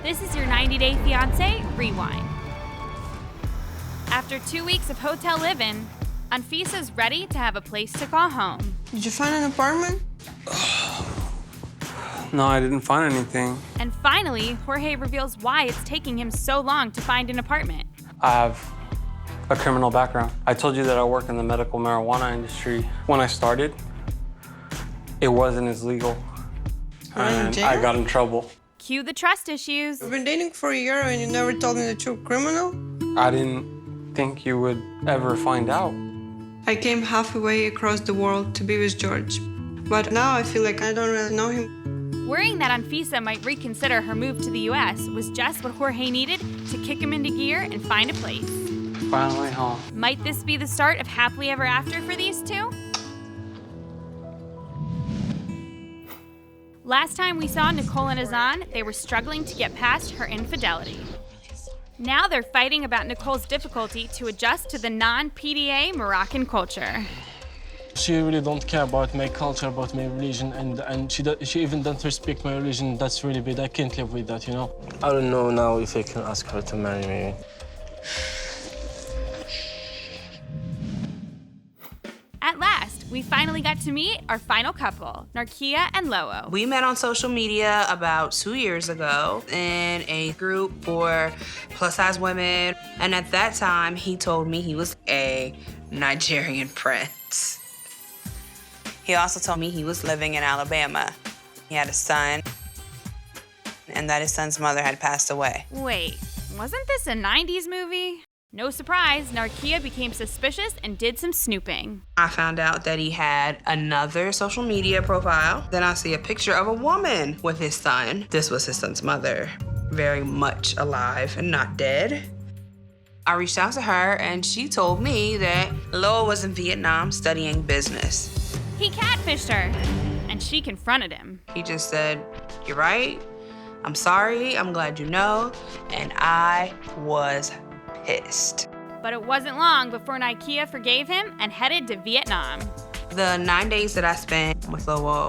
This is your 90-Day Fiancé Rewind. After 2 weeks of hotel live-in, Anfisa's ready to have a place to call home. Did you find an apartment? No, I didn't find anything. And finally, Jorge reveals why it's taking him so long to find an apartment. I have a criminal background. I told you that I work in the medical marijuana industry. When I started, it wasn't as legal. And I got in trouble. Cue the trust issues. We've been dating for a year and you never told me that you're a criminal? I didn't think you would ever find out. I came halfway across the world to be with George. But now I feel like I don't really know him. Worrying that Anfisa might reconsider her move to the US was just what Jorge needed to kick him into gear and find a place. Finally home. Might this be the start of happily ever after for these two? Last time we saw Nicole and Azan, they were struggling to get past her infidelity. Now they're fighting about Nicole's difficulty to adjust to the non-PDA Moroccan culture. She really don't care about my culture, about my religion, and she even doesn't respect my religion. That's really bad. I can't live with that, you know? I don't know now if I can ask her to marry me. At last, we finally got to meet our final couple, Narkia and Loo. We met on social media about 2 years ago in a group for plus-size women. And at that time, he told me he was a Nigerian prince. He also told me he was living in Alabama. He had a son, and that his son's mother had passed away. Wait, wasn't this a 90s movie? No surprise, Narkia became suspicious and did some snooping. I found out that he had another social media profile. Then I see a picture of a woman with his son. This was his son's mother, very much alive and not dead. I reached out to her and she told me that Loo was in Vietnam studying business. He catfished her, and she confronted him. He just said, "You're right, I'm sorry, I'm glad you know," and I was pissed. But it wasn't long before Narkia forgave him and headed to Vietnam. The 9 days that I spent with Loo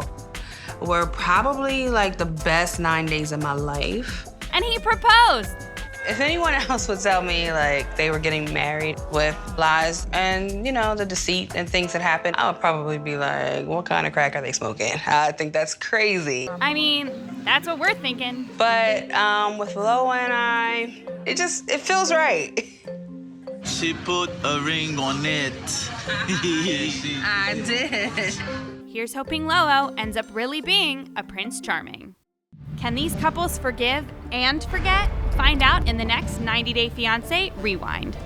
were probably like the best 9 days of my life. And he proposed. If anyone else would tell me like they were getting married with lies and, you know, the deceit and things that happen, I would probably be like, what kind of crack are they smoking? I think that's crazy. I mean, that's what we're thinking. But with Loo and I, it feels right. She put a ring on it. I did. Here's hoping Loo ends up really being a Prince Charming. Can these couples forgive and forget? Find out in the next 90-Day Fiancé Rewind.